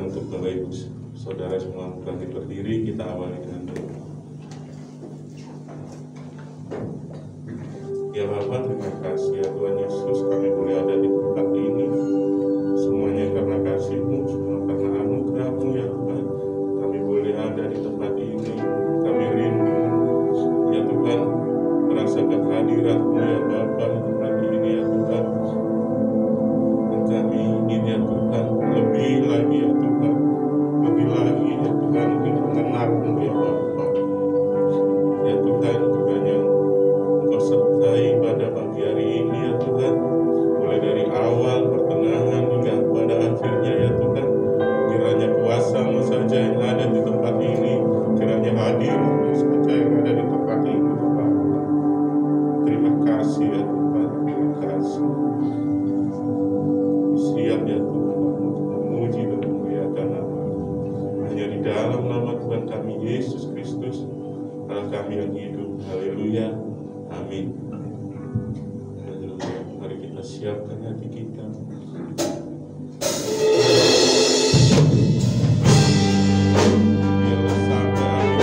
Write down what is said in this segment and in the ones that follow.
Dan untuk Bapak Ibu Saudara semua bangkit berdiri, kita awali dengan doa. Ya Bapa, terima kasih ya Tuhan Yesus, kami boleh ada di tempat ini. Semuanya karena kasih-Mu, semua karena anugerah-Mu ya Tuhan. Kami boleh ada di tempat ini. Kami rindu ya Tuhan merasakan hadirat-Mu ya Bapa di tempat ini ya Tuhan. Dan kami ingin ya Tuhan lebih lagi ya Tuhan, lebih lagi ya Tuhan ingin mengenal-Mu ya Bapa. Ya Tuhan, kiranya Engkau sertai pada pagi hari ini ya Tuhan, mulai dari awal, pertengahan hingga pada akhirnya ya Tuhan. Kiranya kuasa-Mu saja yang ada di tempat ini, kiranya hadir-Mu saja yang ada di tempat ini ya Bapa. Terima kasih ya Tuhan, terima kasih. Siap ya Tuhan untuk memuji dan memuliakan nama-Mu. Hanya di dalam nama Tuhan kami Yesus Kristus, Allah kami yang hidup. Haleluya. Amin. Haleluya. Mari kita siapkan hati kita. Biarlah sampai akhir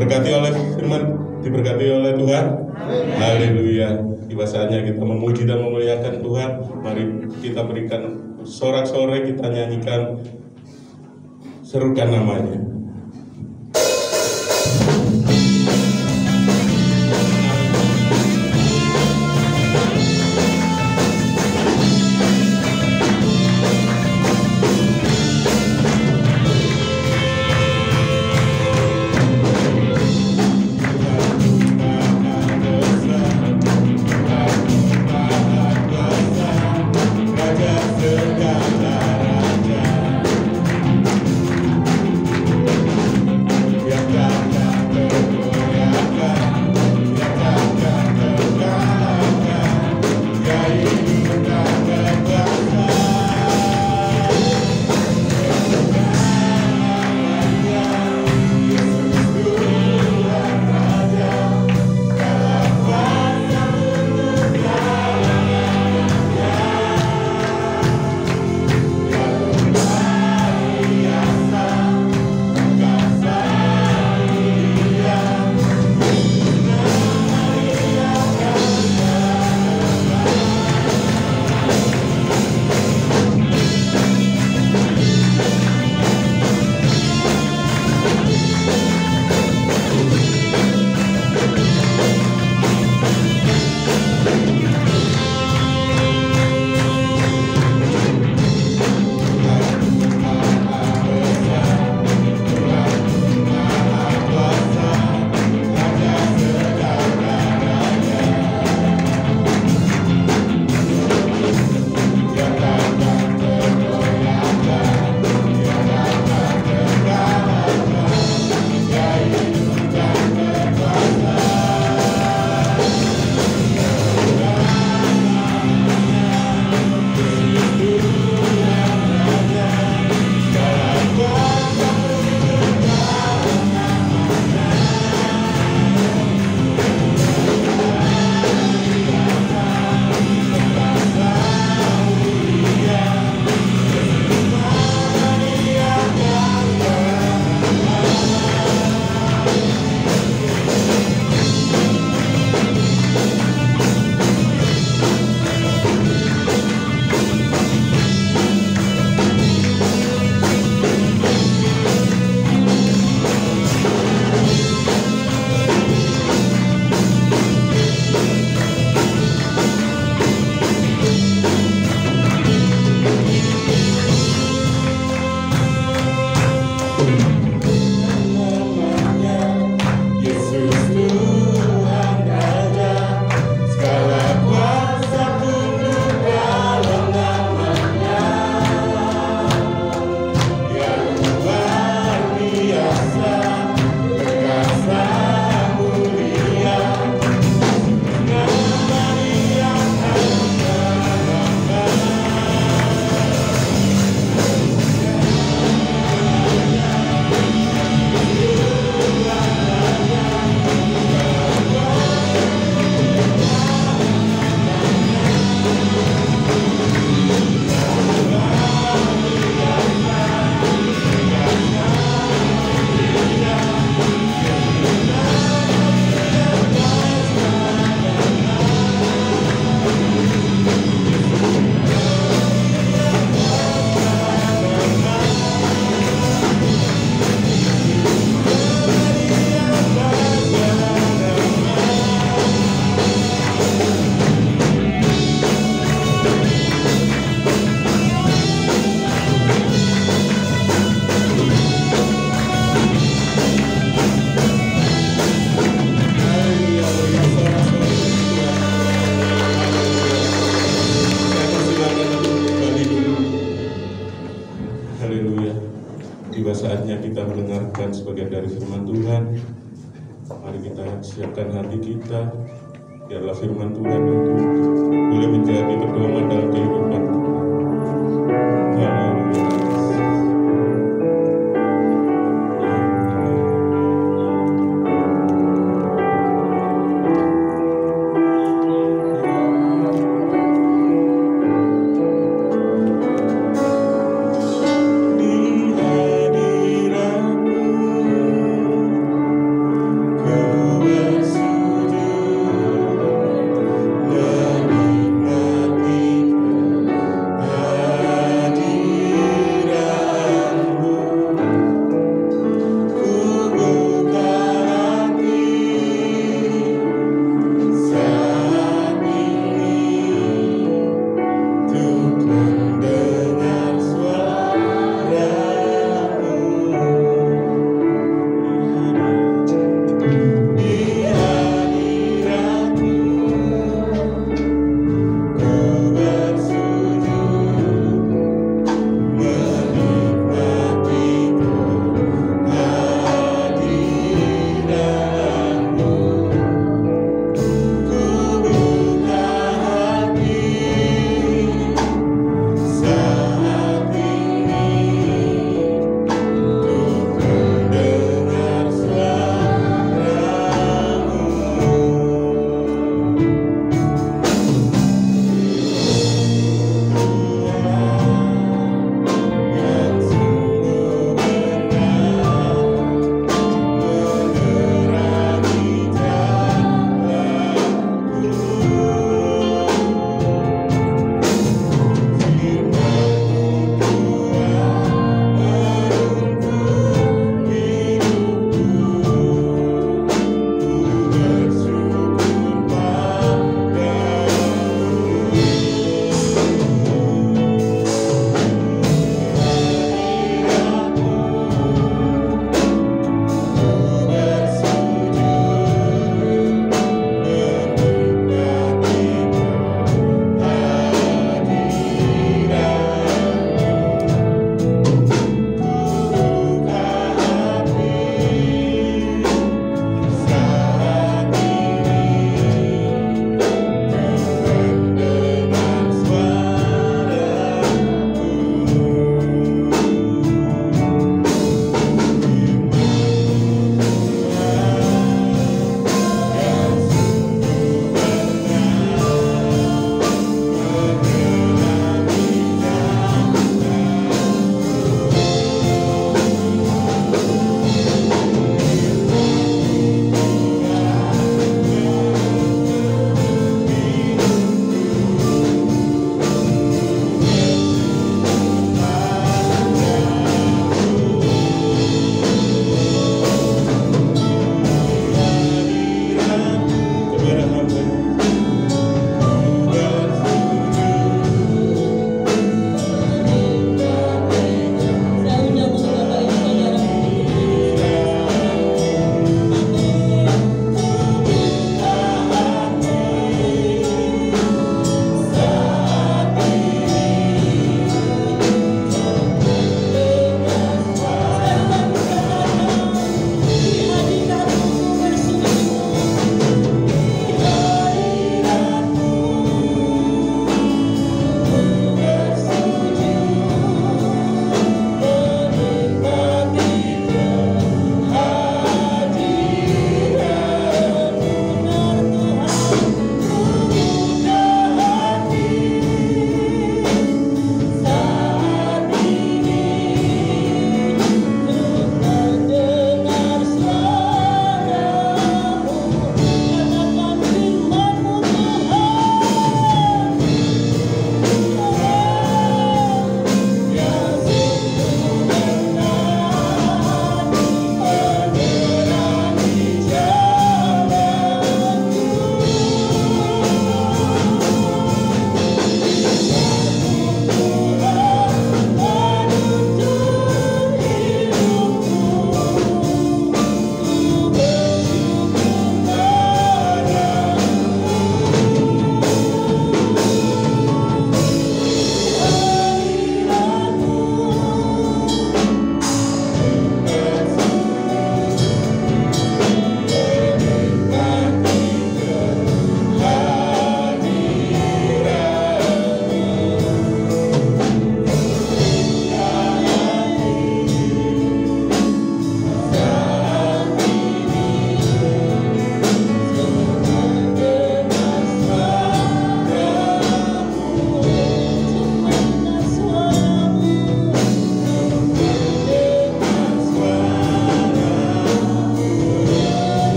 Diberkati oleh firman, diberkati oleh Tuhan. Haleluya. Tiba saatnya kita memuji dan memuliakan Tuhan. Mari kita berikan sorak-sorai, kita nyanyikan, serukan namanya. Sebagian dari firman Tuhan, mari kita siapkan hati kita, biarlah firman Tuhan itu boleh menjadi pedoman dalam kehidupan kita.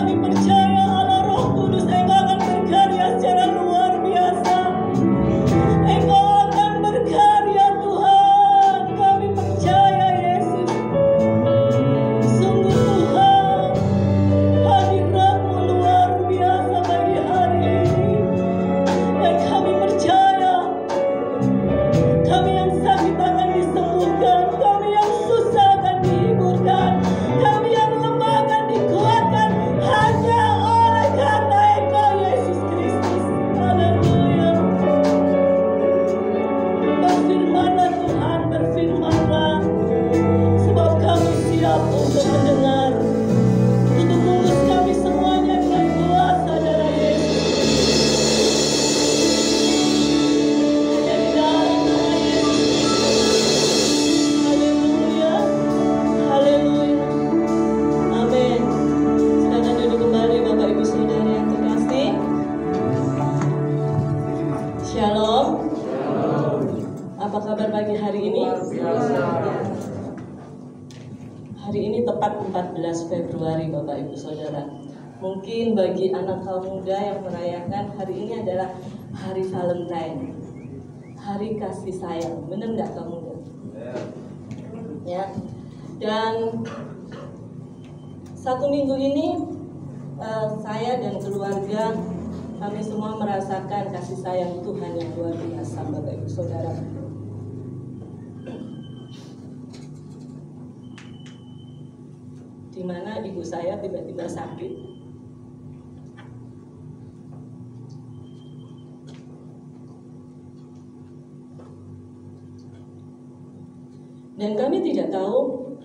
kami percaya Allah Roh Kudus Engkau akan berkarya secara luar biasa. Engkau akan berkarya Tuhan. Kami percaya Yesus. Sungguh Tuhan, hadirat-Mu luar biasa bagi hari ini. Dan kami percaya, kami yang sakit akan disembuhkan, kami yang susah akan dihiburkan, kami yang lemah akan dikuatkan hanya oleh karena Engkau Yesus Kristus. Haleluya. Berfirmanlah Tuhan, berfirmanlah, sebab kami siap untuk mendengar, untuk mengurus kami semuanya dengan kuasa darah Yesus. Hanya di dalam nama Yesus. Haleluya. Haleluya. Amin. Silakan duduk kembali Bapak Ibu Saudara yang terkasih. Shalom. Apa kabar pagi hari ini? Hari ini tepat 14 Februari Bapak Ibu Saudara. Mungkin bagi anak kaum muda yang merayakan hari ini adalah hari Valentine, hari kasih sayang. Benar nggak kaum muda? Ya. Dan satu minggu ini saya dan keluarga kami semua merasakan kasih sayang Tuhan yang luar biasa Bapak Ibu Saudara. Di mana ibu saya tiba-tiba sakit. Dan kami tidak tahu,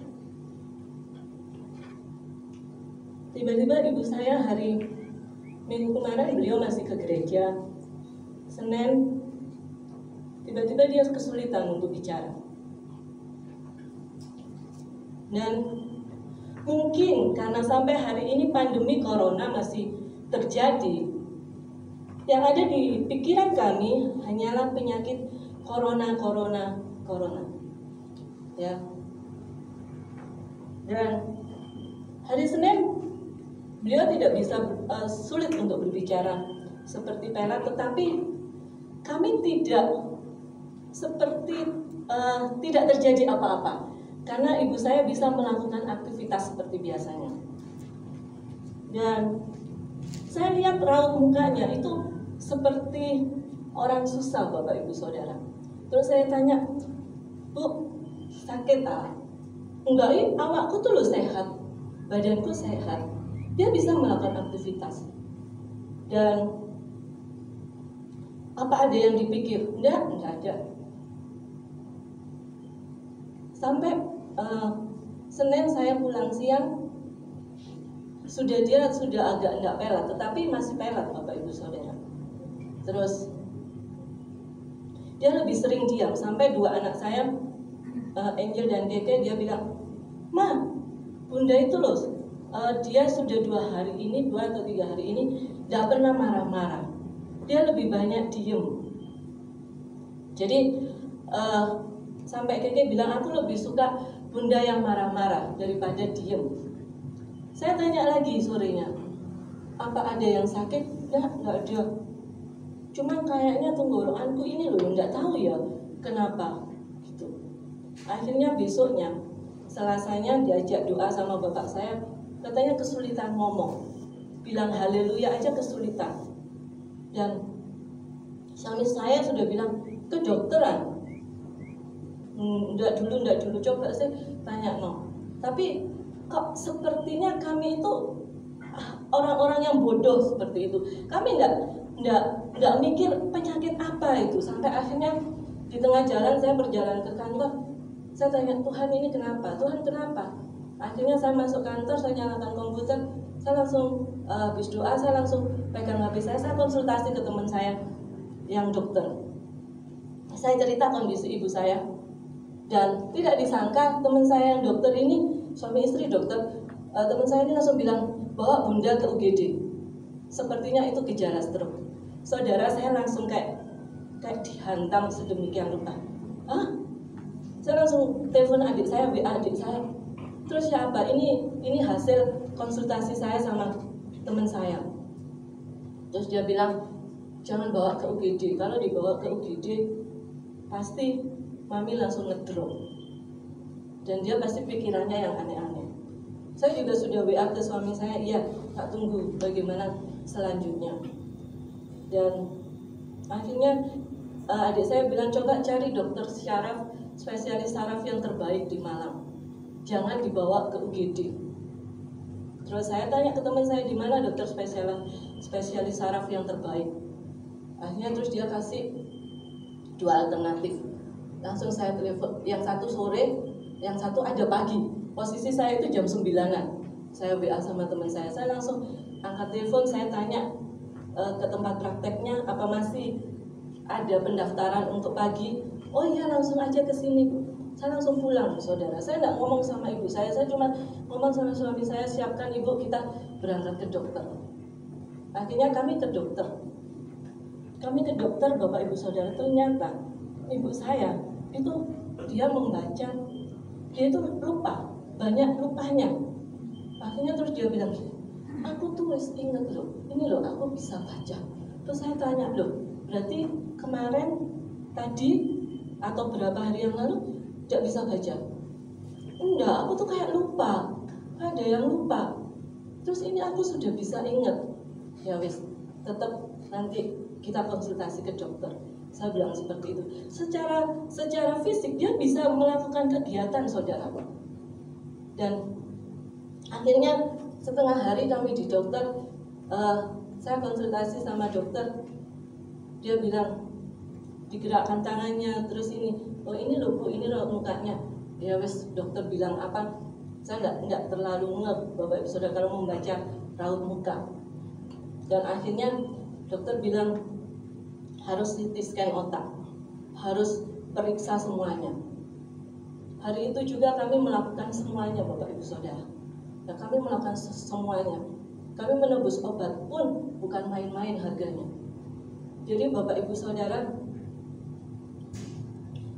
tiba-tiba ibu saya hari Minggu kemarin beliau masih ke gereja. Senin tiba-tiba dia kesulitan untuk bicara. Dan mungkin karena sampai hari ini pandemi corona masih terjadi, yang ada di pikiran kami hanyalah penyakit corona. Ya. Dan hari Senin beliau tidak bisa, sulit untuk berbicara seperti pelat, tetapi kami tidak tidak terjadi apa-apa karena ibu saya bisa melakukan aktivitas seperti biasanya. Dan saya lihat raut mukanya itu seperti orang susah Bapak Ibu Saudara. Terus saya tanya, Bu, sakit ah? Enggak, awakku tuh loh sehat, badanku sehat. Dia bisa melakukan aktivitas. Dan apa ada yang dipikir? Enggak ada. Sampai Senin saya pulang siang, dia sudah agak enggak pelat, tetapi masih pelat Bapak Ibu Saudara. Terus dia lebih sering diam, sampai dua anak saya, Angel dan Keke, dia bilang, Ma, Bunda itu loh, dia sudah 2 atau 3 hari ini enggak pernah marah-marah. Dia lebih banyak diem. Jadi sampai Keke bilang, aku lebih suka Bunda yang marah-marah daripada diem. Saya tanya lagi sorenya, apa ada yang sakit? Enggak ada. Cuman kayaknya tenggorokanku ini loh, enggak tahu ya kenapa gitu. Akhirnya besoknya, Selasanya diajak doa sama bapak saya, katanya kesulitan ngomong, bilang haleluya aja kesulitan. Dan suami saya sudah bilang ke dokteran. Enggak dulu, coba saya tanya no. Tapi kok sepertinya kami itu orang-orang yang bodoh seperti itu. Kami enggak mikir penyakit apa itu. Sampai akhirnya di tengah jalan saya berjalan ke kantor, saya tanya, Tuhan ini kenapa? Tuhan kenapa? Akhirnya saya masuk kantor, saya nyalakan komputer, saya langsung habis doa, saya langsung pegang HP saya konsultasi ke teman saya yang dokter. Saya cerita kondisi ibu saya. Dan tidak disangka teman saya yang dokter ini, suami istri dokter, teman saya ini langsung bilang, bawa Bunda ke UGD. Sepertinya itu gejala stroke. Saudara, saya langsung kayak dihantam sedemikian rupa. Hah? Saya langsung telepon adik saya, WA adik saya. Terus siapa? Ini hasil konsultasi saya sama Terus dia bilang, jangan bawa ke UGD. Kalau dibawa ke UGD pasti mami langsung ngedrop. Dan dia pasti pikirannya yang aneh-aneh. Saya juga sudah WA ke suami saya, iya, tak tunggu bagaimana selanjutnya. Dan akhirnya adik saya bilang, coba cari dokter syaraf, spesialis saraf yang terbaik di Malang. Jangan dibawa ke UGD. Terus saya tanya ke teman saya, di mana dokter spesialis saraf yang terbaik. Akhirnya terus dia kasih 2 alternatif. Langsung saya telepon, yang satu sore, yang satu ada pagi. Posisi saya itu jam 9-an. Saya WA sama teman saya langsung angkat telepon, saya tanya ke tempat prakteknya, apa masih ada pendaftaran untuk pagi? Oh iya, langsung aja ke sini. Saya langsung pulang, saudara. Saya nggak ngomong sama ibu saya cuma ngomong sama suami saya, siapkan ibu, kita berangkat ke dokter. Akhirnya kami ke dokter. Bapak ibu saudara, ternyata ibu saya itu dia membaca, dia itu lupa, banyak lupanya. Akhirnya terus dia bilang, aku tuh inget loh, ini loh aku bisa baca. Terus saya tanya, loh berarti kemarin, tadi, atau berapa hari yang lalu tidak bisa baca? Enggak, aku tuh kayak lupa, ada yang lupa. Terus ini aku sudah bisa ingat. Ya wis, tetap nanti kita konsultasi ke dokter. Saya bilang seperti itu. Secara fisik dia bisa melakukan kegiatan, saudara. Dan akhirnya setengah hari kami di dokter, saya konsultasi sama dokter. Dia bilang, digerakkan tangannya, terus ini, oh ini loh bu, ini loh mukanya. Ya wes, dokter bilang apa? Saya nggak terlalu ngeh, bapak ibu saudara, kalau membaca raut muka. Dan akhirnya dokter bilang harus CT scan otak, harus periksa semuanya. Hari itu juga kami melakukan semuanya, bapak ibu saudara. Ya, kami melakukan semuanya. Kami menebus obat pun bukan main-main harganya. Jadi bapak ibu saudara,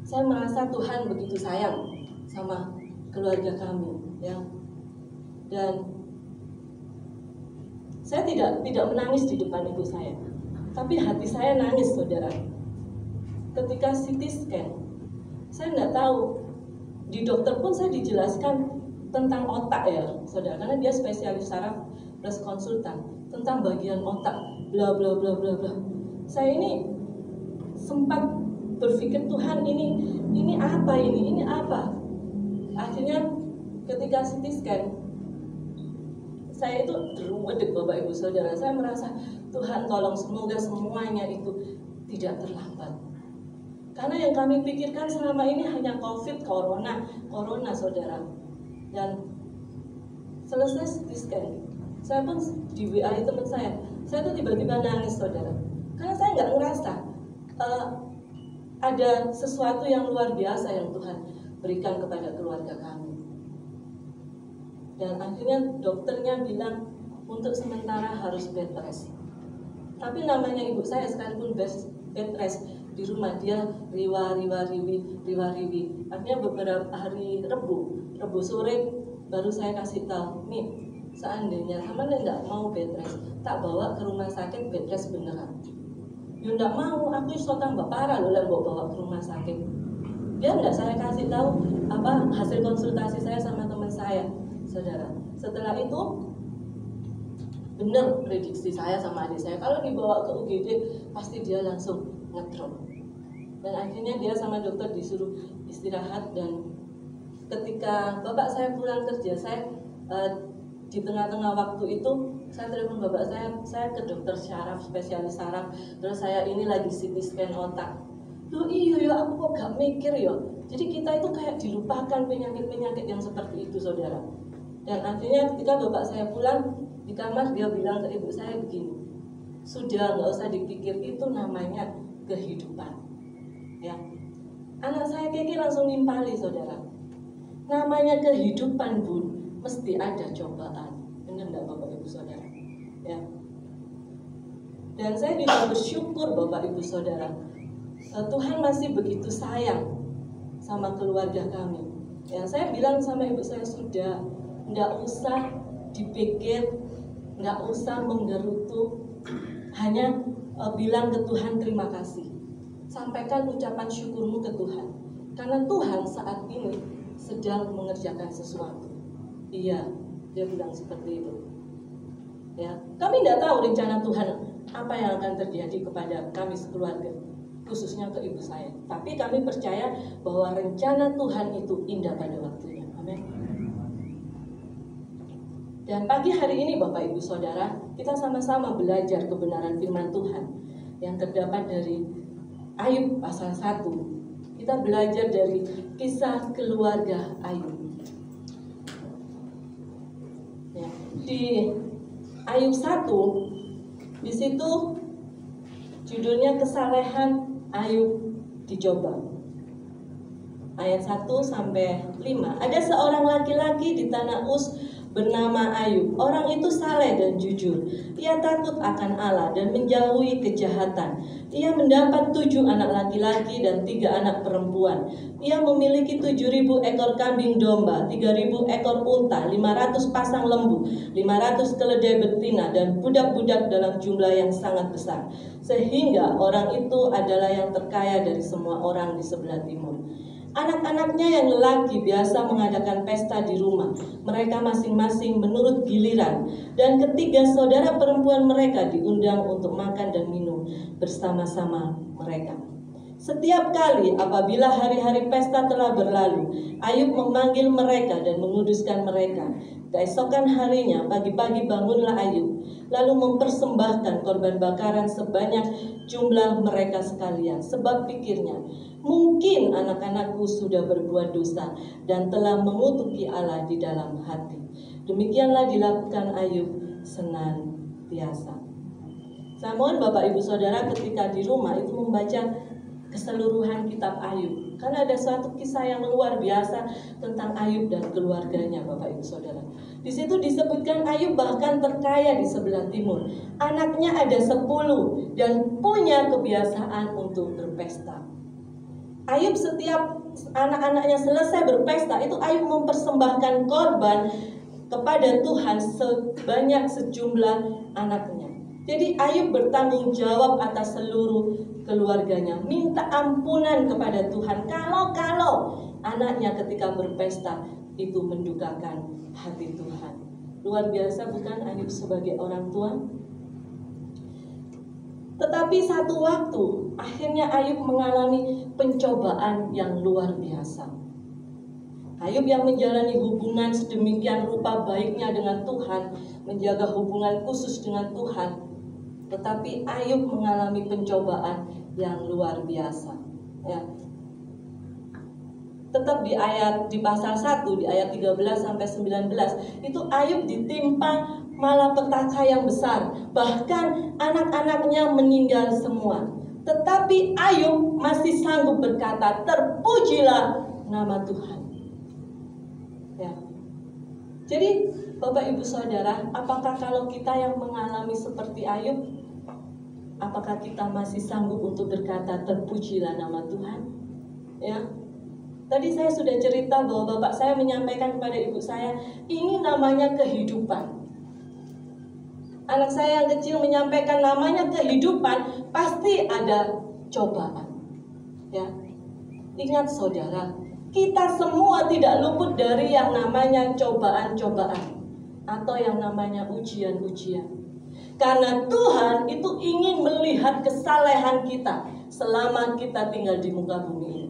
saya merasa Tuhan begitu sayang sama keluarga kami, ya. Dan saya tidak menangis di depan ibu saya, tapi hati saya nangis, saudara. Ketika CT scan, saya nggak tahu, di dokter pun saya dijelaskan tentang otak, ya saudara, karena dia spesialis saraf plus konsultan tentang bagian otak, bla bla bla bla bla. Saya ini sempat berpikir, Tuhan ini apa ini apa? Akhirnya ketika CT scan, saya itu terwedek, bapak ibu saudara. Saya merasa, Tuhan tolong, semoga semuanya itu tidak terlambat. Karena yang kami pikirkan selama ini hanya COVID, corona saudara. Dan selesai CT scan, saya pun di WA teman saya tuh tiba-tiba nangis, saudara. Karena saya nggak ngerasa ada sesuatu yang luar biasa yang Tuhan berikan kepada keluarga kami. Dan akhirnya dokternya bilang untuk sementara harus bed rest. Tapi namanya ibu saya sekalipun bed rest di rumah, dia riwa-riwi. Akhirnya beberapa hari Rebu sore baru saya kasih tahu, nih seandainya sama nggak mau bed rest, tak bawa ke rumah sakit bed rest beneran. Ya nggak mau, aku iso tambah parah loh, bawa ke rumah sakit. Dia nggak saya kasih tahu apa hasil konsultasi saya sama teman saya, saudara. Setelah itu benar prediksi saya sama adik saya, kalau dibawa ke UGD pasti dia langsung ngedrop. Dan akhirnya dia sama dokter disuruh istirahat. Dan ketika bapak saya pulang kerja, saya di tengah-tengah waktu itu saya telepon bapak saya ke dokter syaraf, spesialis saraf. Terus saya ini lagi CT scan otak. Loh iya, aku kok gak mikir ya. Jadi kita itu kayak dilupakan penyakit-penyakit yang seperti itu, saudara. Dan akhirnya ketika bapak saya pulang di kamar, dia bilang ke ibu saya begini, sudah nggak usah dipikir, itu namanya kehidupan. Ya, anak saya Kiki langsung nimpali, saudara. Namanya kehidupan pun mesti ada cobaan. Benar enggak bapak ibu saudara? Ya. Dan saya juga bersyukur bapak ibu saudara, Tuhan masih begitu sayang sama keluarga kami. Ya, saya bilang sama ibu saya, sudah enggak usah dipikir, enggak usah menggerutu, hanya bilang ke Tuhan terima kasih. Sampaikan ucapan syukurmu ke Tuhan. Karena Tuhan saat ini sedang mengerjakan sesuatu. Iya, dia bilang seperti itu. Ya, kami tidak tahu rencana Tuhan apa yang akan terjadi kepada kami sekeluarga, khususnya ke ibu saya. Tapi kami percaya bahwa rencana Tuhan itu indah pada waktunya. Amin. Dan pagi hari ini Bapak Ibu Saudara, kita sama-sama belajar kebenaran firman Tuhan yang terdapat dari Ayub pasal 1. Kita belajar dari kisah keluarga Ayub. Ya, di Ayub 1, di situ judulnya kesalehan Ayub dicoba. Ayat 1 sampai 5. Ada seorang laki-laki di tanah Uz bernama Ayub. Orang itu saleh dan jujur. Ia takut akan Allah dan menjauhi kejahatan. Ia mendapat 7 anak laki-laki dan 3 anak perempuan. Ia memiliki 7.000 ekor kambing domba, 3.000 ekor unta, 500 pasang lembu, 500 keledai betina, dan budak-budak dalam jumlah yang sangat besar. Sehingga orang itu adalah yang terkaya dari semua orang di sebelah timur. Anak-anaknya yang lelaki biasa mengadakan pesta di rumah. Mereka masing-masing menurut giliran. Dan ketiga saudara perempuan mereka diundang untuk makan dan minum bersama-sama mereka. Setiap kali apabila hari-hari pesta telah berlalu, Ayub memanggil mereka dan menguduskan mereka. Keesokan harinya, pagi-pagi bangunlah Ayub, lalu mempersembahkan korban bakaran sebanyak jumlah mereka sekalian. Sebab pikirnya, mungkin anak-anakku sudah berbuat dosa dan telah mengutuki Allah di dalam hati. Demikianlah dilakukan Ayub senantiasa. Saya mohon Bapak Ibu Saudara ketika di rumah itu membaca keseluruhan kitab Ayub, karena ada suatu kisah yang luar biasa tentang Ayub dan keluarganya Bapak Ibu Saudara. Di situ disebutkan Ayub bahkan terkaya di sebelah timur. Anaknya ada 10 dan punya kebiasaan untuk berpesta. Ayub setiap anak-anaknya selesai berpesta, itu Ayub mempersembahkan korban kepada Tuhan sebanyak sejumlah anaknya. Jadi Ayub bertanggung jawab atas seluruh keluarganya, minta ampunan kepada Tuhan kalau anaknya ketika berpesta itu mendukakan hati Tuhan. Luar biasa bukan Ayub sebagai orang tua? Tetapi satu waktu akhirnya Ayub mengalami pencobaan yang luar biasa. Ayub yang menjalani hubungan sedemikian rupa baiknya dengan Tuhan, menjaga hubungan khusus dengan Tuhan, tetapi Ayub mengalami pencobaan yang luar biasa. Ya. Tetap di pasal 1, di ayat 13 sampai 19, itu Ayub ditimpa malapetaka yang besar. Bahkan anak-anaknya meninggal semua. Tetapi Ayub masih sanggup berkata, terpujilah nama Tuhan. Ya. Jadi Bapak Ibu Saudara, apakah kalau kita yang mengalami seperti Ayub, apakah kita masih sanggup untuk berkata terpujilah nama Tuhan? Ya. Tadi saya sudah cerita bahwa bapak saya menyampaikan kepada ibu saya, ini namanya kehidupan. Anak saya yang kecil menyampaikan namanya kehidupan, pasti ada cobaan. Ya. Ingat saudara, kita semua tidak luput dari yang namanya cobaan-cobaan atau yang namanya ujian-ujian. Karena Tuhan itu ingin melihat kesalehan kita selama kita tinggal di muka bumi ini.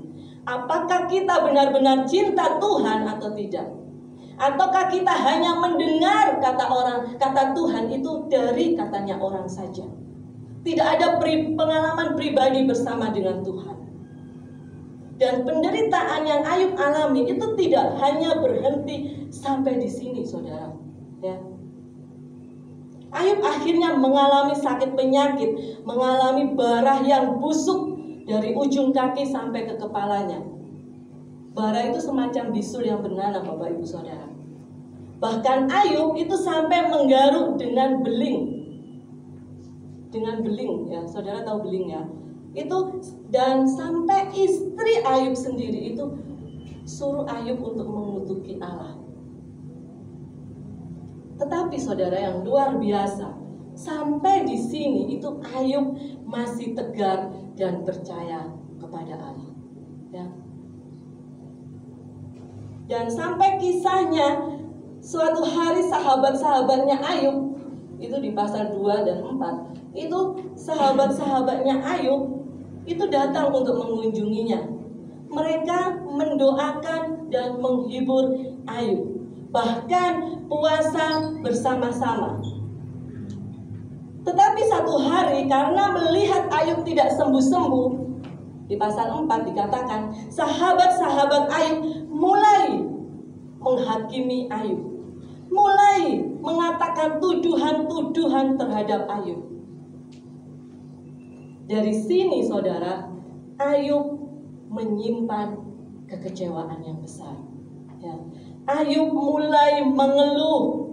Apakah kita benar-benar cinta Tuhan atau tidak? Ataukah kita hanya mendengar kata Tuhan itu dari katanya orang saja? Tidak ada pengalaman pribadi bersama dengan Tuhan. Dan penderitaan yang Ayub alami itu tidak hanya berhenti sampai di sini, saudara. Ya. Ayub akhirnya mengalami sakit penyakit, mengalami bara yang busuk dari ujung kaki sampai ke kepalanya. Bara itu semacam bisul yang bernanah, Bapak Ibu Saudara. Bahkan Ayub itu sampai menggaruk dengan beling. Dengan beling, ya, saudara tahu beling ya. Itu dan sampai istri Ayub sendiri itu suruh Ayub untuk mengutuki Allah. Tetapi saudara yang luar biasa, Sampai di sini itu Ayub masih tegar dan percaya kepada Allah. Ya. Dan sampai kisahnya suatu hari sahabat-sahabatnya Ayub, itu di pasal 2 dan 4, itu sahabat-sahabatnya Ayub itu datang untuk mengunjunginya. Mereka mendoakan dan menghibur Ayub, bahkan puasa bersama-sama. Tetapi satu hari karena melihat Ayub tidak sembuh-sembuh, di pasal 4 dikatakan sahabat-sahabat Ayub mulai menghakimi Ayub, mulai mengatakan tuduhan-tuduhan terhadap Ayub. Dari sini saudara, Ayub menyimpan kekecewaan yang besar. Ya. Ayub mulai mengeluh,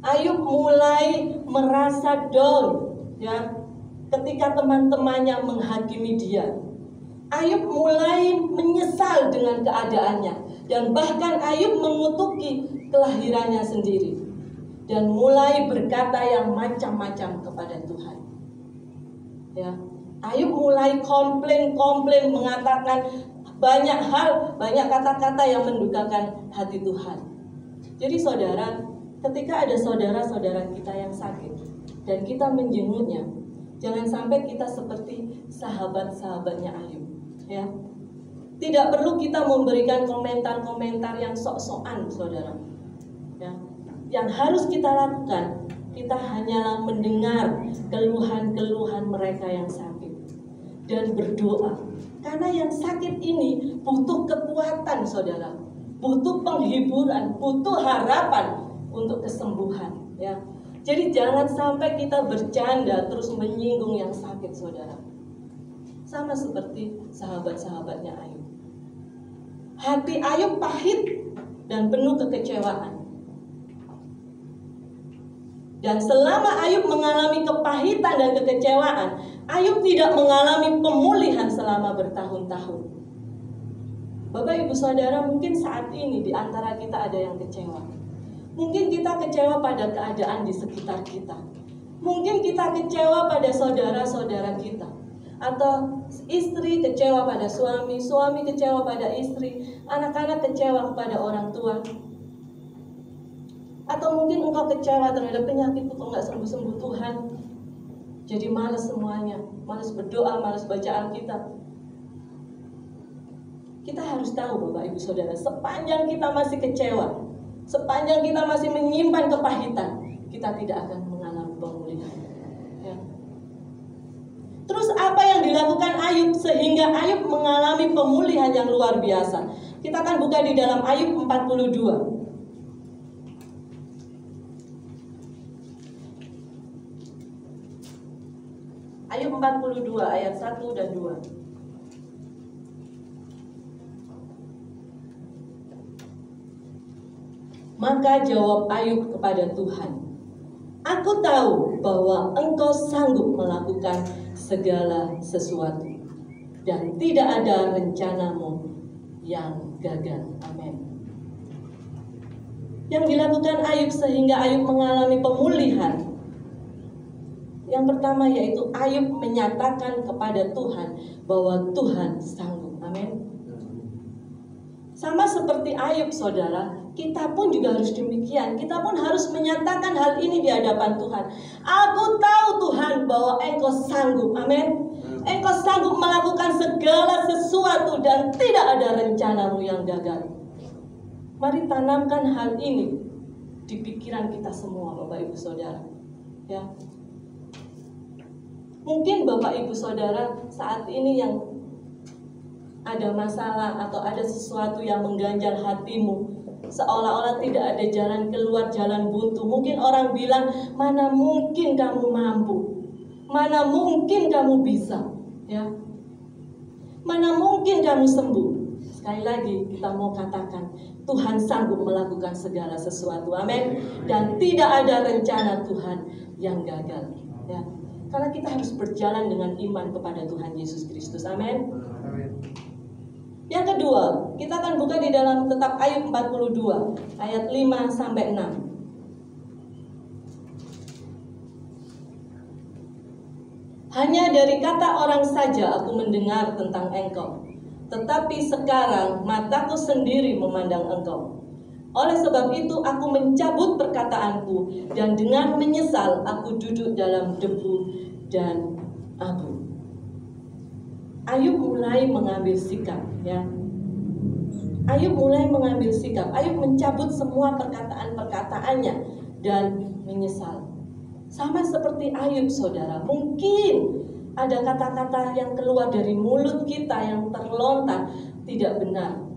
Ayub mulai merasa down, ya, ketika teman-temannya menghakimi dia. Ayub mulai menyesal dengan keadaannya, dan bahkan Ayub mengutuki kelahirannya sendiri dan mulai berkata yang macam-macam kepada Tuhan. Ya, Ayub mulai komplain, mengatakan banyak hal, banyak kata-kata yang mendukakan hati Tuhan. Jadi saudara, ketika ada saudara-saudara kita yang sakit dan kita menjenguknya, jangan sampai kita seperti sahabat-sahabatnya Ayub. Ya, tidak perlu kita memberikan komentar-komentar yang sok-sokan, saudara. Ya, yang harus kita lakukan, kita hanyalah mendengar keluhan-keluhan mereka yang sakit dan berdoa. Karena yang sakit ini butuh kekuatan, saudara, butuh penghiburan, butuh harapan untuk kesembuhan. Ya, jadi jangan sampai kita bercanda terus menyinggung yang sakit, saudara. Sama seperti sahabat-sahabatnya Ayub. Hati Ayub pahit dan penuh kekecewaan. Dan selama Ayub mengalami kepahitan dan kekecewaan, Ayub tidak mengalami pemulihan selama bertahun-tahun. Bapak Ibu Saudara, mungkin saat ini di antara kita ada yang kecewa. Mungkin kita kecewa pada keadaan di sekitar kita. Mungkin kita kecewa pada saudara-saudara kita. Atau istri kecewa pada suami, suami kecewa pada istri, anak-anak kecewa kepada orang tua. Atau mungkin engkau kecewa terhadap penyakitmu kok nggak sembuh-sembuh Tuhan. Jadi malas semuanya, malas berdoa, malas baca Alkitab. Kita harus tahu Bapak Ibu Saudara, sepanjang kita masih kecewa, sepanjang kita masih menyimpan kepahitan, kita tidak akan mengalami pemulihan. Ya. Terus apa yang dilakukan Ayub sehingga Ayub mengalami pemulihan yang luar biasa? Kita akan buka di dalam Ayub 42. Ayub 42 ayat 1 dan 2. Maka jawab Ayub kepada Tuhan, "Aku tahu bahwa Engkau sanggup melakukan segala sesuatu, dan tidak ada rencanamu yang gagal." Amin. Yang dilakukan Ayub sehingga Ayub mengalami pemulihan, yang pertama yaitu Ayub menyatakan kepada Tuhan bahwa Tuhan sanggup. Amin. Sama seperti Ayub, saudara, kita pun juga harus demikian. Kita pun harus menyatakan hal ini di hadapan Tuhan. Aku tahu Tuhan bahwa Engkau sanggup. Amin. Engkau sanggup melakukan segala sesuatu dan tidak ada rencanamu yang gagal. Mari tanamkan hal ini di pikiran kita semua, Bapak Ibu Saudara. Ya. Mungkin Bapak Ibu Saudara saat ini yang ada masalah atau ada sesuatu yang mengganjal hatimu, seolah-olah tidak ada jalan keluar, jalan buntu. Mungkin orang bilang, mana mungkin kamu mampu, mana mungkin kamu bisa, ya, mana mungkin kamu sembuh. Sekali lagi kita mau katakan, Tuhan sanggup melakukan segala sesuatu. Amin. Dan tidak ada rencana Tuhan yang gagal, ya. Karena kita harus berjalan dengan iman kepada Tuhan Yesus Kristus. Amin. Yang kedua, kita akan buka di dalam tetap Ayub 42 ayat 5 sampai 6. Hanya dari kata orang saja aku mendengar tentang engkau, tetapi sekarang mataku sendiri memandang engkau. Oleh sebab itu aku mencabut perkataanku, dan dengan menyesal aku duduk dalam debu dan abu. Ayub mulai mengambil sikap, ya. Ayub mulai mengambil sikap. Ayub mencabut semua perkataan-perkataannya dan menyesal. Sama seperti Ayub, saudara, mungkin ada kata-kata yang keluar dari mulut kita yang terlontar tidak benar,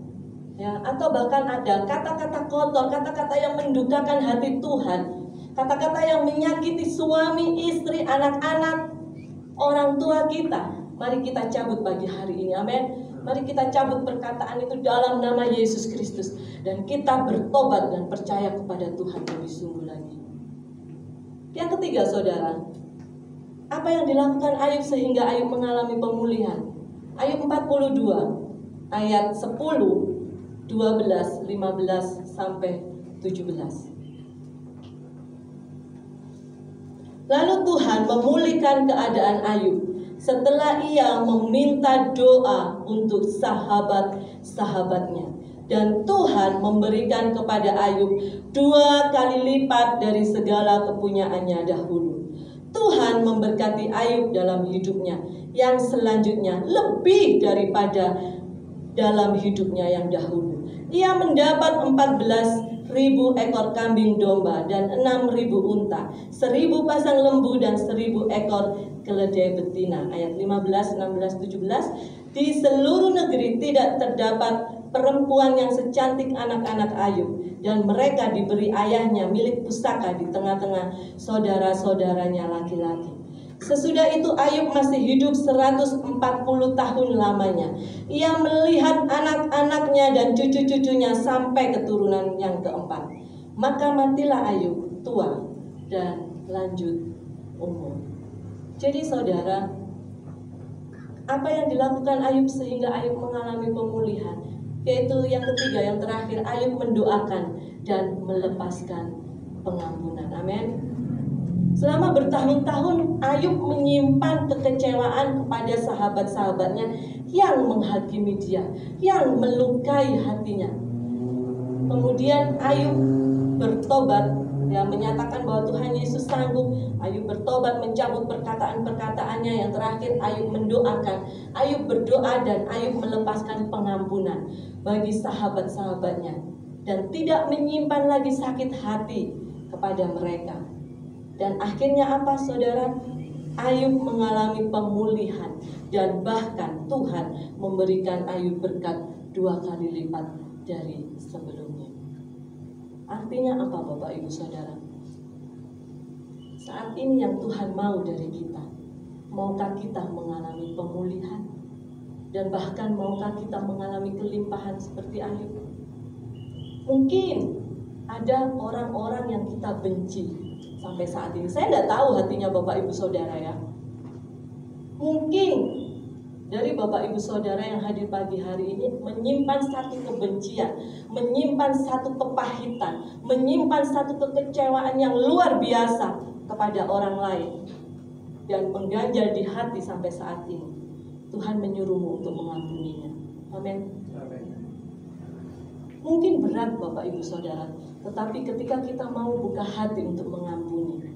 ya, atau bahkan ada kata-kata kotor, kata-kata yang mendukakan hati Tuhan, kata-kata yang menyakiti suami, istri, anak-anak, orang tua kita. Mari kita cabut pagi hari ini, amin. Mari kita cabut perkataan itu dalam nama Yesus Kristus, dan kita bertobat dan percaya kepada Tuhan lebih sungguh lagi. Yang ketiga, saudara, apa yang dilakukan Ayub sehingga Ayub mengalami pemulihan? Ayub 42 ayat 10, 12, 15 sampai 17. Lalu Tuhan memulihkan keadaan Ayub setelah ia meminta doa untuk sahabat-sahabatnya. Dan Tuhan memberikan kepada Ayub 2 kali lipat dari segala kepunyaannya dahulu. Tuhan memberkati Ayub dalam hidupnya yang selanjutnya lebih daripada dalam hidupnya yang dahulu. Ia mendapat 14.000 ekor kambing domba dan 6.000 unta, 1.000 pasang lembu dan 1.000 ekor keledai betina. Ayat 15, 16, 17. Di seluruh negeri tidak terdapat perempuan yang secantik anak-anak Ayub, dan mereka diberi ayahnya milik pusaka di tengah-tengah saudara-saudaranya laki-laki. Sesudah itu Ayub masih hidup 140 tahun lamanya. Ia melihat anak-anaknya dan cucu-cucunya sampai keturunan yang keempat. Maka matilah Ayub tua dan lanjut umur. Jadi saudara, apa yang dilakukan Ayub sehingga Ayub mengalami pemulihan? Yaitu yang ketiga, yang terakhir, Ayub mendoakan dan melepaskan pengampunan. Amin. Selama bertahun-tahun Ayub menyimpan kekecewaan kepada sahabat-sahabatnya yang menghakimi dia, yang melukai hatinya. Kemudian Ayub bertobat, ya, menyatakan bahwa Tuhan Yesus sanggup. Ayub bertobat, mencabut perkataan-perkataannya. Yang terakhir, Ayub mendoakan. Ayub berdoa dan Ayub melepaskan pengampunan bagi sahabat-sahabatnya, dan tidak menyimpan lagi sakit hati kepada mereka. Dan akhirnya apa, saudara? Ayub mengalami pemulihan, dan bahkan Tuhan memberikan Ayub berkat 2 kali lipat dari sebelumnya. Artinya apa, Bapak Ibu Saudara? Saat ini yang Tuhan mau dari kita, maukah kita mengalami pemulihan? Dan bahkan maukah kita mengalami kelimpahan seperti Ayub? Mungkin ada orang-orang yang kita benci sampai saat ini. Saya tidak tahu hatinya Bapak Ibu Saudara, ya. Mungkin dari Bapak Ibu Saudara yang hadir pagi hari ini menyimpan satu kebencian, menyimpan satu kepahitan, menyimpan satu kekecewaan yang luar biasa kepada orang lain, dan mengganjal di hati sampai saat ini. Tuhan menyuruhmu untuk mengampuninya. Amin. Mungkin berat Bapak Ibu Saudara, tetapi ketika kita mau buka hati untuk mengampuni,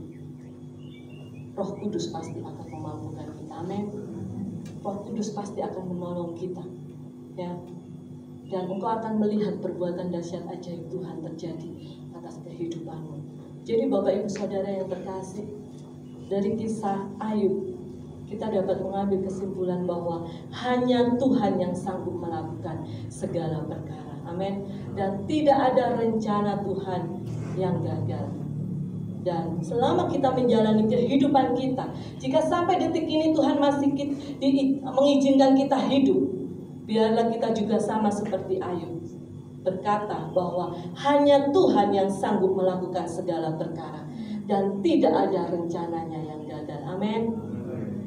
Roh Kudus pasti akan memampukan kita. Amin. Roh Kudus pasti akan menolong kita, ya. Dan engkau akan melihat perbuatan dahsyat ajaib Tuhan terjadi atas kehidupanmu. Jadi Bapak Ibu Saudara yang terkasih, dari kisah Ayub kita dapat mengambil kesimpulan bahwa hanya Tuhan yang sanggup melakukan segala perkara. Amin. Dan tidak ada rencana Tuhan yang gagal. Dan selama kita menjalani kehidupan kita, jika sampai detik ini Tuhan masih mengizinkan kita hidup, biarlah kita juga sama seperti Ayub, berkata bahwa hanya Tuhan yang sanggup melakukan segala perkara, dan tidak ada rencananya yang gagal. Amin.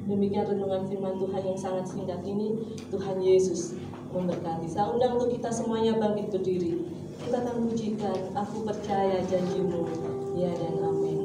Demikian renungan firman Tuhan yang sangat singkat ini. Tuhan Yesus memberkati. Saya undang untuk kita semuanya bangkit berdiri. Kita akan pujikan Aku Percaya Janji-Mu, ya dan amin.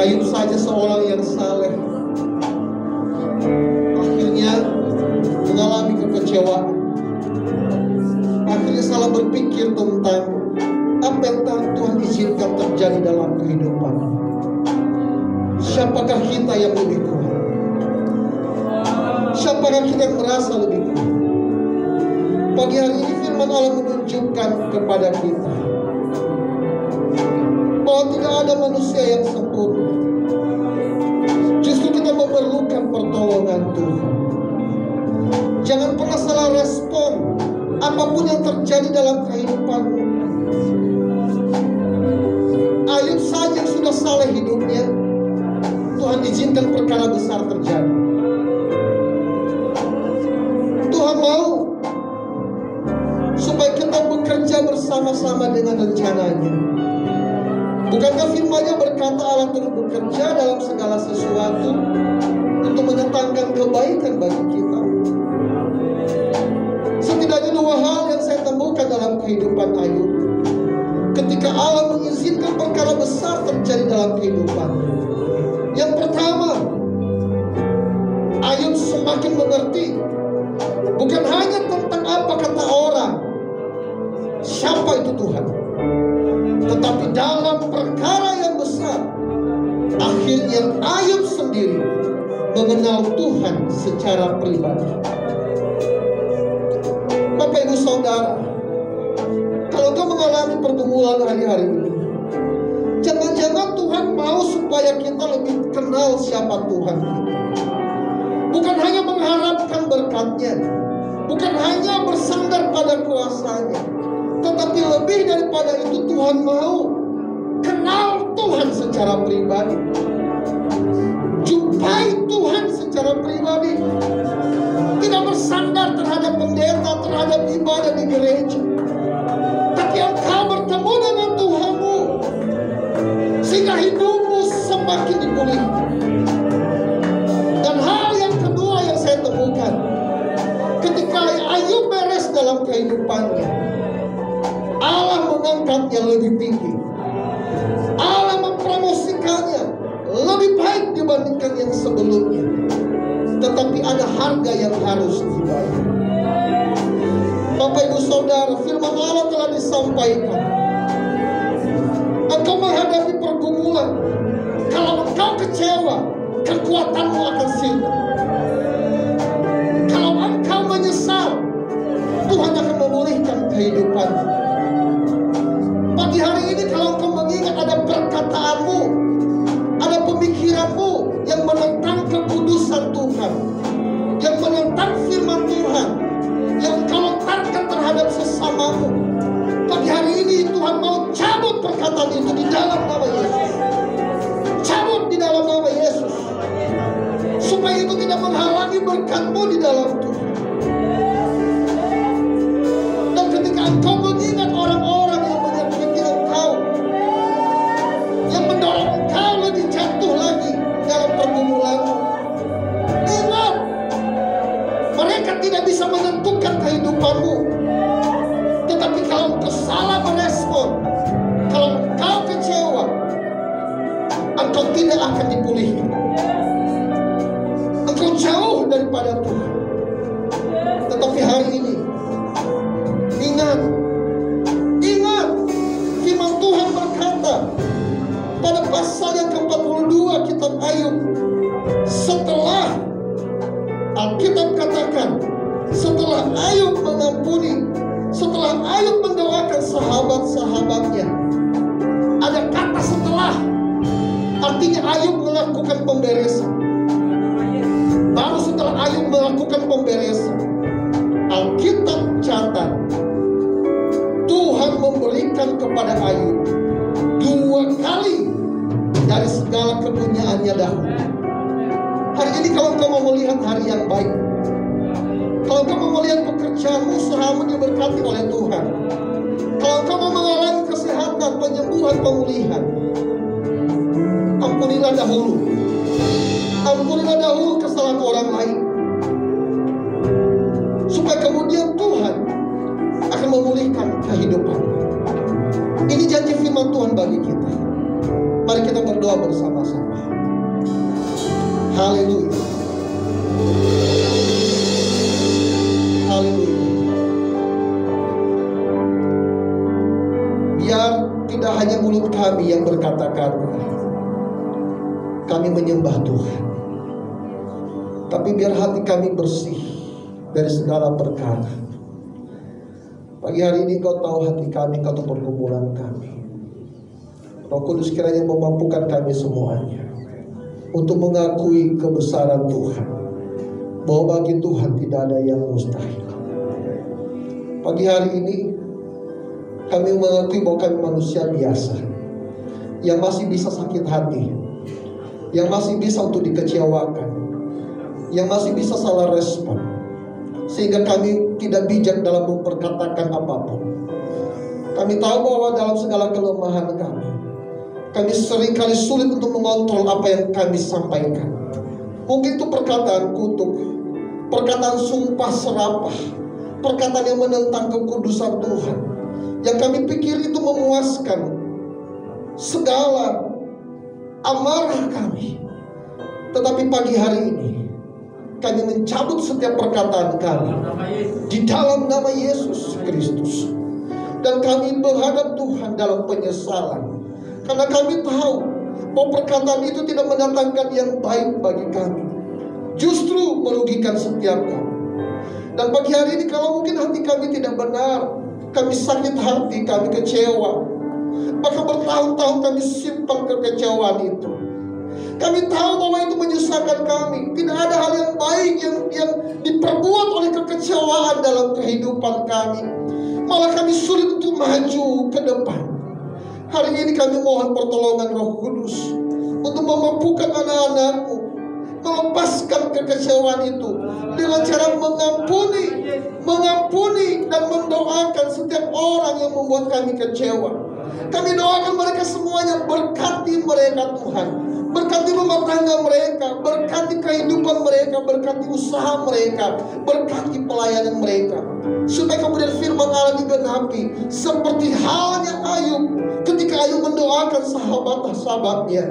Ayub saja seorang yang saleh, akhirnya mengalami kekecewaan. Akhirnya salah berpikir tentang apa yang Tuhan izinkan terjadi dalam kehidupan. Siapakah kita yang lebih kuat? Siapakah kita yang merasa lebih kuat? Pagi hari ini firman Allah menunjukkan kepada kita bahwa tidak ada manusia yang sempurna. Justru kita memerlukan pertolongan Tuhan. Jangan pernah salah respon apapun yang terjadi dalam kehidupanmu. Ayub saja yang sudah saleh hidupnya, Tuhan izinkan perkara besar terjadi. Tuhan mau supaya kita bekerja bersama-sama dengan rencananya. Bukankah firman-Nya berkata Allah turut bekerja dalam segala sesuatu untuk mendatangkan kebaikan bagi kita? Setidaknya dua hal yang saya temukan dalam kehidupan Ayub. Ketika Allah mengizinkan perkara besar terjadi dalam kehidupan. Yang pertama, Ayub semakin mengerti bukan hanya tentang apa kata orang, siapa itu Tuhan, tetapi dalam perkara yang besar, akhirnya Ayub sendiri mengenal Tuhan secara pribadi. Bapak Ibu Saudara, kalau kau mengalami pergumulan hari-hari ini, jangan-jangan Tuhan mau supaya kita lebih kenal siapa Tuhan kita. Bukan hanya mengharapkan berkat-Nya, bukan hanya bersandar pada kuasa-Nya, tetapi lebih daripada itu Tuhan mau kenal Tuhan secara pribadi. Jumpai Tuhan secara pribadi. Tidak bersandar terhadap pendeta, terhadap ibadah di gereja, tapi engkau bertemu dengan Tuhanmu sehingga hidupmu semakin dipulihkan. Dan hal yang kedua yang saya temukan, ketika Ayub beres dalam kehidupannya, Allah mengangkatnya lebih tinggi. Allah mempromosikannya lebih baik dibandingkan yang sebelumnya. Tetapi ada harga yang harus dibayar. Bapak Ibu Saudara, firman Allah telah disampaikan. Engkau menghadapi pergumulan, kalau engkau kecewa, kekuatanmu akan sirna. Kalau engkau menyesal, Tuhan akan memulihkan kehidupanmu. Pagi hari ini kalau engkau mengingat ada perkataanmu, ada pemikiranmu yang menentang kekudusan Tuhan, yang menentang firman Tuhan, yang engkau lontarkan terhadap sesamamu, pagi hari ini Tuhan mau cabut perkataan itu di dalam nama Yesus. Cabut di dalam nama Yesus, supaya itu tidak menghalangi berkat-Mu di dalam Tuhan. Dan ketika engkau mengingat orang-orang yang menyakiti engkau, yang mendorong engkau lebih jatuh lagi dalam pergumulanmu, ingat, mereka tidak bisa menentukan kehidupanmu. Tetapi kalau engkau salah merespon, kalau engkau kecewa, engkau tidak akan dipulihkan. Engkau jauh daripada Tuhan. Tetapi hari ini, ingat, firman Tuhan berkata pada pasal yang ke-42 kitab Ayub, setelah Alkitab katakan, setelah Ayub mengampuni, setelah Ayub mendoakan sahabat-sahabatnya, ada kata setelah, artinya Ayub melakukan pemberesan. Baru setelah Ayub melakukan pemberesan, Alkitab catat, Tuhan memberikan kepada Ayub 2 kali dari segala kepunyaannya dahulu. Hari ini kalau engkau mau melihat hari yang baik, kalau engkau mau melihat pekerjaanmu, usahamu diberkati oleh Tuhan, kalau engkau mau mengalami kesehatan, penyembuhan, pemulihan, ampunilah dahulu. Ampunilah dahulu kesalahan orang lain, supaya kemudian Tuhan akan memulihkan kehidupan. Ini janji firman Tuhan bagi kita. Mari kita berdoa bersama-sama. Haleluya. Haleluya. Biar tidak hanya mulut kami yang berkata-kata, kami menyembah Tuhan, tapi biar hati kami bersih dari segala perkara. Pagi hari ini Kau tahu hati kami, Kau tahu pergumulan kami. Roh Kudus kiranya memampukan kami semuanya untuk mengakui kebesaran Tuhan, bahwa bagi Tuhan tidak ada yang mustahil. Pagi hari ini kami mengakui bahwa kami manusia biasa yang masih bisa sakit hati, yang masih bisa untuk dikecewakan, yang masih bisa salah respon, sehingga kami tidak bijak dalam memperkatakan apapun. Kami tahu bahwa dalam segala kelemahan kami seringkali sulit untuk mengontrol apa yang kami sampaikan. Mungkin itu perkataan kutuk, perkataan sumpah serapah, perkataan yang menentang kekudusan Tuhan, yang kami pikir itu memuaskan segala amarah kami. Tetapi pagi hari ini kami mencabut setiap perkataan kami di dalam nama Yesus Kristus, dan kami menghadap Tuhan dalam penyesalan. Karena kami tahu bahwa perkataan itu tidak mendatangkan yang baik bagi kami, justru merugikan setiap kami. Dan pagi hari ini kalau mungkin hati kami tidak benar, kami sakit hati, kami kecewa, maka bertahun-tahun kami simpan kekecewaan itu. Kami tahu bahwa itu menyusahkan kami. Tidak ada hal yang baik yang diperbuat oleh kekecewaan dalam kehidupan kami. Malah kami sulit untuk maju ke depan. Hari ini kami mohon pertolongan Roh Kudus untuk memampukan anak-anak-Mu melepaskan kekecewaan itu dengan cara mengampuni dan mendoakan setiap orang yang membuat kami kecewa. Kami doakan mereka semuanya, berkati mereka Tuhan, berkati rumah tangga mereka, berkati kehidupan mereka, berkati usaha mereka, berkati pelayanan mereka, supaya kemudian firman Allah digenapi. Seperti halnya Ayub, ketika Ayub mendoakan sahabat-sahabatnya,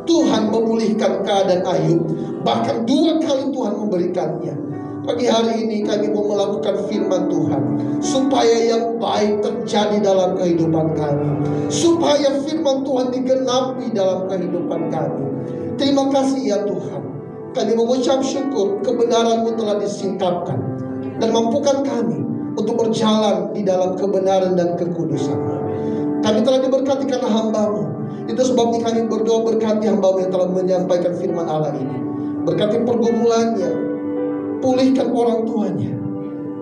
Tuhan memulihkan keadaan Ayub. Bahkan 2 kali Tuhan memberikannya. Pagi hari ini kami mau melakukan firman Tuhan, supaya yang baik terjadi dalam kehidupan kami, supaya firman Tuhan digenapi dalam kehidupan kami. Terima kasih ya Tuhan. Kami mengucap syukur kebenaran-Mu telah disingkapkan, dan mampukan kami untuk berjalan di dalam kebenaran dan kekudusan. Kami telah diberkati karena hamba-Mu. Itu sebabnya kami berdoa, berkati hamba-Mu yang telah menyampaikan firman Allah ini. Berkati pergumulannya, pulihkan orang tuanya,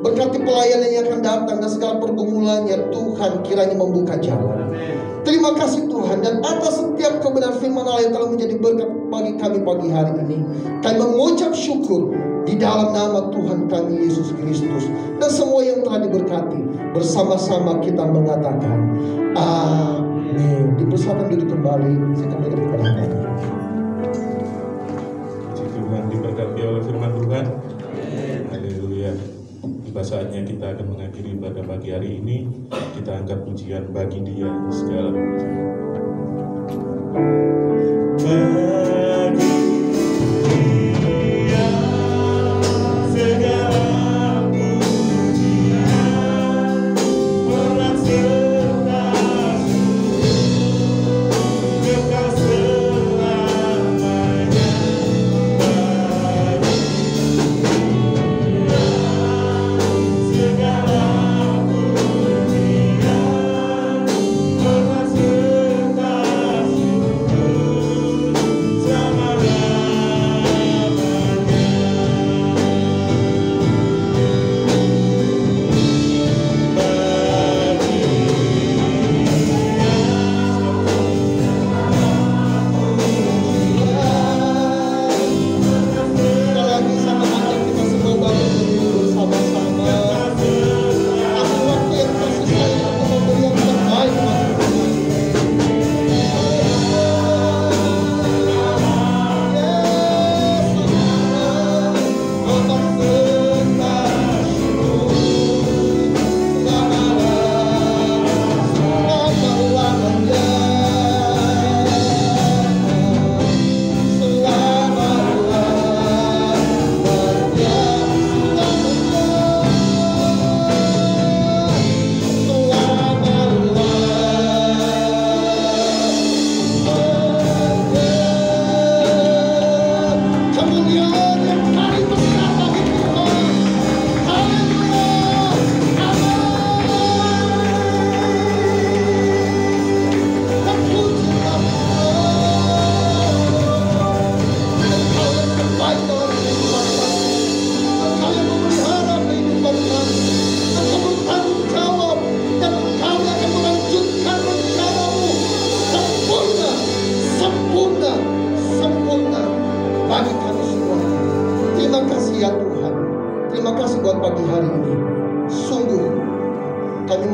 berkati pelayanan yang akan datang, dan segala pergumulannya Tuhan kiranya membuka jalan. Terima kasih Tuhan, dan atas setiap kebenaran firman Allah yang telah menjadi berkat bagi kami pagi hari ini, kami mengucap syukur di dalam nama Tuhan kami Yesus Kristus. Dan semua yang telah diberkati, bersama-sama kita mengatakan amin. Dipersilakan duduk kembali. Saya kembali kepada hamba. Tuhan diberkati oleh firman Tuhan. Haleluya. Tiba saatnya kita akan mengakhiri pada pagi hari ini. Kita angkat pujian bagi Dia segala puji. Bagi Dia segala pujian, hormat serta syukur kekal selamanya. Segala pujian, hormat serta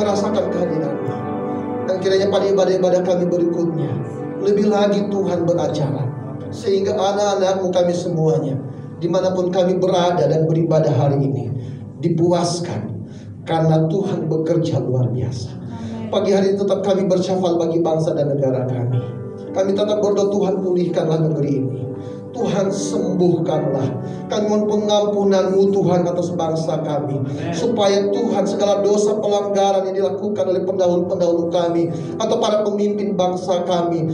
merasakan kehadiran-Mu. Dan kiranya pada ibadah-ibadah kami berikutnya, lebih lagi Tuhan beracara, sehingga anak-anak-Mu kami semuanya, dimanapun kami berada dan beribadah hari ini, dipuaskan, karena Tuhan bekerja luar biasa. Pagi hari ini tetap kami bersyafal bagi bangsa dan negara kami. Kami tetap berdoa, Tuhan pulihkanlah negeri ini, Tuhan sembuhkanlah. Kami mohon pengampunan-Mu Tuhan atas bangsa kami, supaya Tuhan segala dosa pelanggaran yang dilakukan oleh pendahulu-pendahulu kami atau para pemimpin bangsa kami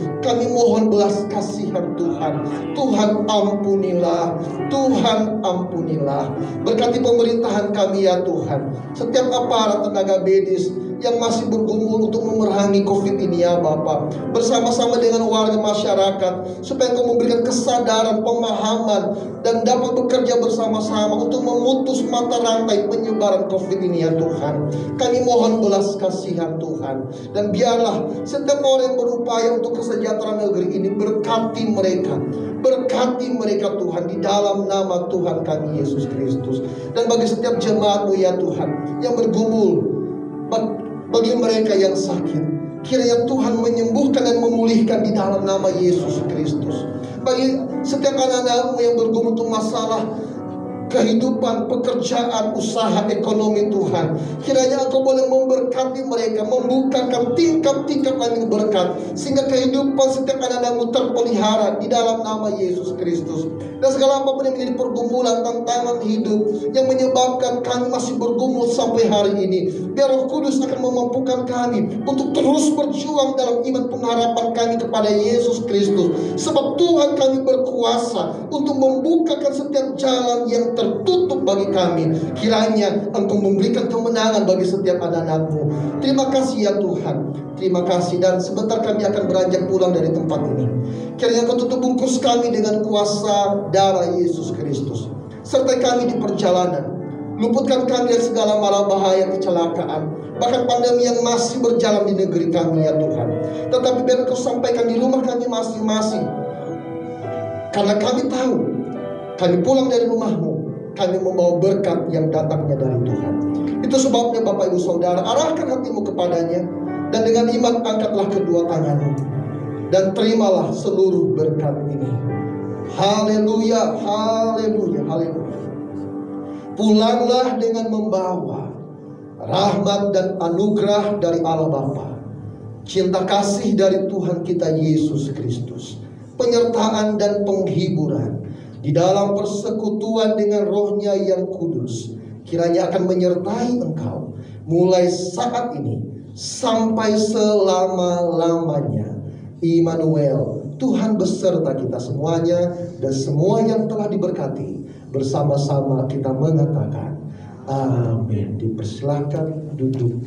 mohon belas kasihan Tuhan. Tuhan ampunilah, Tuhan ampunilah. Berkati pemerintahan kami ya Tuhan. Setiap aparat tenaga medis yang masih bergumul untuk memerangi COVID ini ya Bapak, bersama-sama dengan warga masyarakat, supaya Engkau memberikan kesadaran, pemahaman, dan dapat bekerja bersama-sama untuk memutus mata rantai penyebaran COVID ini ya Tuhan. Kami mohon belas kasihan Tuhan, dan biarlah setiap orang yang berupaya untuk kesejahteraan negeri ini, berkati mereka Tuhan, di dalam nama Tuhan kami Yesus Kristus. Dan bagi setiap jemaat-Mu ya Tuhan yang bergumul, bagi mereka yang sakit, kiranya Tuhan menyembuhkan dan memulihkan di dalam nama Yesus Kristus. Bagi setiap anak-anak-Mu yang bergumul untuk masalah kehidupan, pekerjaan, usaha, ekonomi Tuhan, kiranya Engkau boleh memberkati mereka, membukakan tingkap-tingkap yang berkat, sehingga kehidupan setiap anak-anak-Mu terpelihara di dalam nama Yesus Kristus. Dan segala apapun yang menjadi pergumulan, tantangan hidup yang menyebabkan kami masih bergumul sampai hari ini, biar Roh Kudus akan memampukan kami untuk terus berjuang dalam iman pengharapan kami kepada Yesus Kristus. Sebab Tuhan kami berkuasa untuk membukakan setiap jalan yang tertutup bagi kami. Kiranya Engkau memberikan kemenangan bagi setiap anak-anak-Mu. Terima kasih ya Tuhan, terima kasih. Dan sebentar kami akan beranjak pulang dari tempat ini. Kiranya Engkau tutup bungkus kami dengan kuasa darah Yesus Kristus. Sertai kami di perjalanan, luputkan kami dari segala mara bahaya, kecelakaan, bahkan pandemi yang masih berjalan di negeri kami ya Tuhan. Tetapi biar Engkau sampaikan di rumah kami masing-masing, karena kami tahu kami pulang dari rumah-Mu, kami membawa berkat yang datangnya dari Tuhan. Itu sebabnya Bapak Ibu Saudara, arahkan hatimu kepadanya, dan dengan iman angkatlah kedua tanganmu, dan terimalah seluruh berkat ini. Haleluya, haleluya, haleluya. Pulanglah dengan membawa rahmat dan anugerah dari Allah Bapa, cinta kasih dari Tuhan kita Yesus Kristus, penyertaan dan penghiburan di dalam persekutuan dengan Roh-Nya yang kudus, kiranya akan menyertai engkau mulai saat ini sampai selama-lamanya. Immanuel, Tuhan beserta kita semuanya, dan semua yang telah diberkati bersama-sama kita mengatakan amin. Dipersilakan duduk.